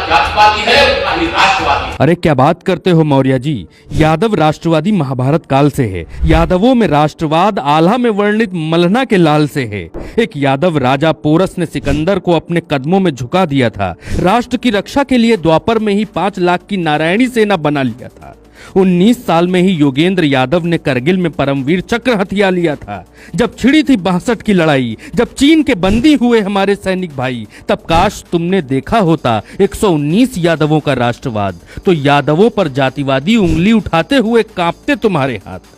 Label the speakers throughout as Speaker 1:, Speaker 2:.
Speaker 1: जातिवादी है उतना ही राष्ट्रवादी।
Speaker 2: अरे क्या बात करते हो मौर्य जी, यादव राष्ट्रवादी महाभारत काल से है। यादवों में राष्ट्रवाद आल्हा में वर्णित मलहना के लाल से है। एक यादव राजा पोरस ने सिकंदर को अपने कदमों में झुका दिया था। राष्ट्र की रक्षा के लिए द्वापर में ही 5 लाख की नारायणी सेना बना लिया था। 19 साल में ही योगेंद्र यादव ने करगिल में परमवीर चक्र हथिया लिया था। जब छिड़ी थी 62 की लड़ाई, जब चीन के बंदी हुए हमारे सैनिक भाई, तब काश तुमने देखा होता 119 यादवों का राष्ट्रवाद, तो यादवों पर जातिवादी उंगली उठाते हुए कांपते तुम्हारे हाथ।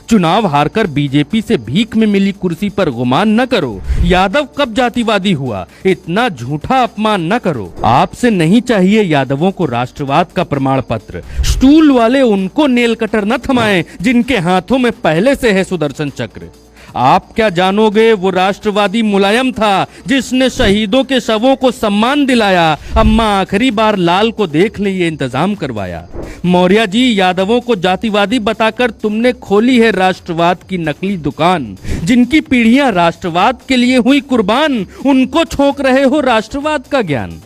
Speaker 2: चुनाव हारकर बीजेपी से भीख में मिली कुर्सी पर गुमान न करो। यादव कब जातिवादी हुआ, इतना झूठा अपमान न करो। आपसे नहीं चाहिए यादवों को राष्ट्रवाद का प्रमाण पत्र। स्टूल वाले उनको नेल कटर न थमाएं जिनके हाथों में पहले से है सुदर्शन चक्र। आप क्या जानोगे, वो राष्ट्रवादी मुलायम था जिसने शहीदों के शवों को सम्मान दिलाया। अम्मा आखिरी बार लाल को देख ले ये इंतजाम करवाया। मौर्य जी, यादवों को जातिवादी बताकर तुमने खोली है राष्ट्रवाद की नकली दुकान। जिनकी पीढ़ियां राष्ट्रवाद के लिए हुई कुर्बान, उनको छोक रहे हो राष्ट्रवाद का ज्ञान।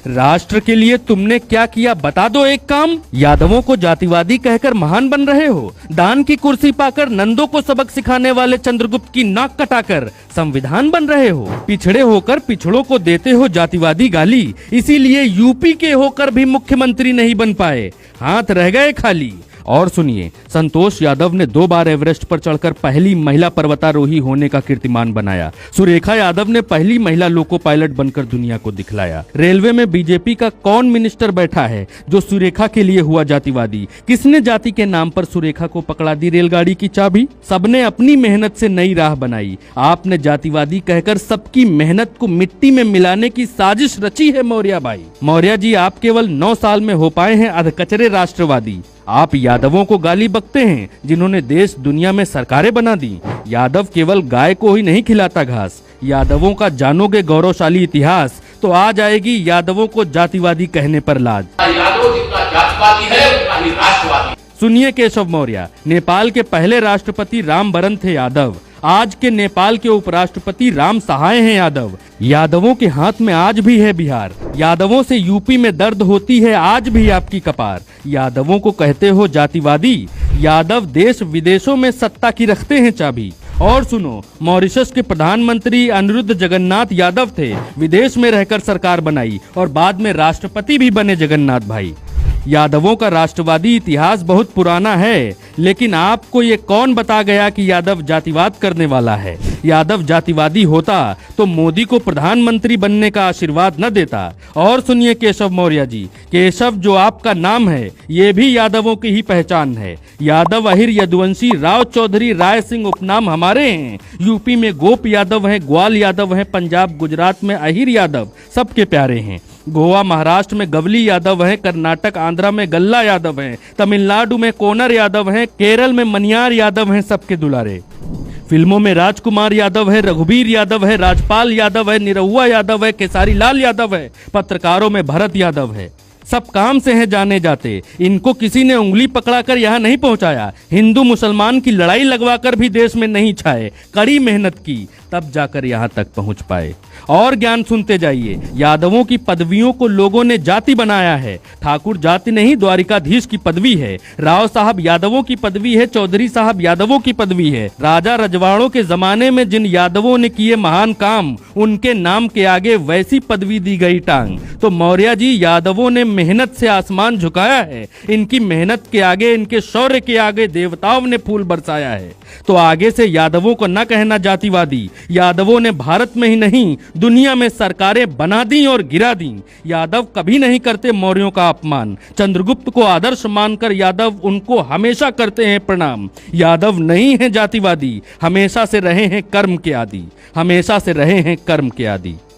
Speaker 2: राष्ट्र के लिए तुमने क्या किया बता दो एक काम। यादवों को जातिवादी कहकर महान बन रहे हो। दान की कुर्सी पाकर नंदों को सबक सिखाने वाले चंद्रगुप्त की नाक कटाकर संविधान बन रहे हो। पिछड़े होकर पिछड़ों को देते हो जातिवादी गाली, इसीलिए यूपी के होकर भी मुख्यमंत्री नहीं बन पाए, हाथ रह गए खाली। और सुनिए, संतोष यादव ने 2 बार एवरेस्ट पर चढ़कर पहली महिला पर्वतारोही होने का कीर्तिमान बनाया। सुरेखा यादव ने पहली महिला लोको पायलट बनकर दुनिया को दिखलाया। रेलवे में बीजेपी का कौन मिनिस्टर बैठा है जो सुरेखा के लिए हुआ जातिवादी? किसने जाति के नाम पर सुरेखा को पकड़ा दी रेलगाड़ी की चाबी? सबने अपनी मेहनत से नई राह बनाई। आपने जातिवादी कहकर सबकी मेहनत को मिट्टी में मिलाने की साजिश रची है मौर्य भाई। मौर्य जी, आप केवल 9 साल में हो पाए हैं अधकचरे राष्ट्रवादी। आप यादवों को गाली बकते हैं जिन्होंने देश दुनिया में सरकारें बना दी। यादव केवल गाय को ही नहीं खिलाता घास। यादवों का जानोगे गौरवशाली इतिहास, तो आ जाएगी यादवों को जातिवादी कहने पर लाज।
Speaker 1: यादव जितना जातिवादी है उतना ही राष्ट्रवादी।
Speaker 2: सुनिए केशव मौर्य, नेपाल के पहले राष्ट्रपति रामबरन थे यादव। आज के नेपाल के उपराष्ट्रपति राम सहाय हैं यादव। यादवों के हाथ में आज भी है बिहार। यादवों से यूपी में दर्द होती है आज भी आपकी कपार। यादवों को कहते हो जातिवादी। यादव देश विदेशों में सत्ता की रखते हैं चाबी। और सुनो, मॉरिशस के प्रधानमंत्री अनिरुद्ध जगन्नाथ यादव थे। विदेश में रहकर सरकार बनाई और बाद में राष्ट्रपति भी बने जगन्नाथ भाई। यादवों का राष्ट्रवादी इतिहास बहुत पुराना है, लेकिन आपको ये कौन बता गया कि यादव जातिवाद करने वाला है? यादव जातिवादी होता तो मोदी को प्रधानमंत्री बनने का आशीर्वाद न देता। और सुनिए केशव मौर्य जी, केशव जो आपका नाम है ये भी यादवों की ही पहचान है। यादव, अहिर, यदुवंशी, राव चौधरी, राय सिंह उपनाम हमारे हैं। यूपी में गोप यादव हैं, ग्वाल यादव हैं, पंजाब गुजरात में अहिर यादव सबके प्यारे हैं। गोवा महाराष्ट्र में गवली यादव हैं, कर्नाटक आंध्रा में गल्ला यादव हैं, तमिलनाडु में कोनर यादव हैं, केरल में मनियार यादव हैं सबके दुलारे। फिल्मों में राजकुमार यादव है, रघुवीर यादव है, राजपाल यादव है, निरहुआ यादव है, केसारी लाल यादव है, पत्रकारों में भरत यादव है। सब काम से हैं जाने जाते। इनको किसी ने उंगली पकड़ाकर यहाँ नहीं पहुंचाया। हिंदू मुसलमान की लड़ाई लगवाकर भी देश में नहीं छाए। कड़ी मेहनत की तब जाकर यहाँ तक पहुंच पाए। और ज्ञान सुनते जाइए। यादवों की पदवियों को लोगों ने जाति बनाया है। ठाकुर जाति नहीं, द्वारिकाधीश की पदवी है। राव साहब यादवों की पदवी है, चौधरी साहब यादवों की पदवी है। राजा रजवाड़ों के जमाने में जिन यादवों ने किए महान काम, उनके नाम के आगे वैसी पदवी दी गई टांग। तो मौर्य जी, यादवों ने मेहनत से आसमान झुकाया है। इनकी मेहनत के आगे, इनके शौर्य के आगे देवताओं ने फूल बरसाया है। तो आगे से यादवों को न कहना जातिवादी। यादवों ने भारत में ही नहीं दुनिया में सरकारें बना दी और गिरा दी। यादव कभी नहीं करते मौर्यों का अपमान। चंद्रगुप्त को आदर्श मानकर यादव उनको हमेशा करते हैं प्रणाम। यादव नहीं है जातिवादी, हमेशा से रहे हैं कर्म के आदि। हमेशा से रहे हैं कर्म के आदि।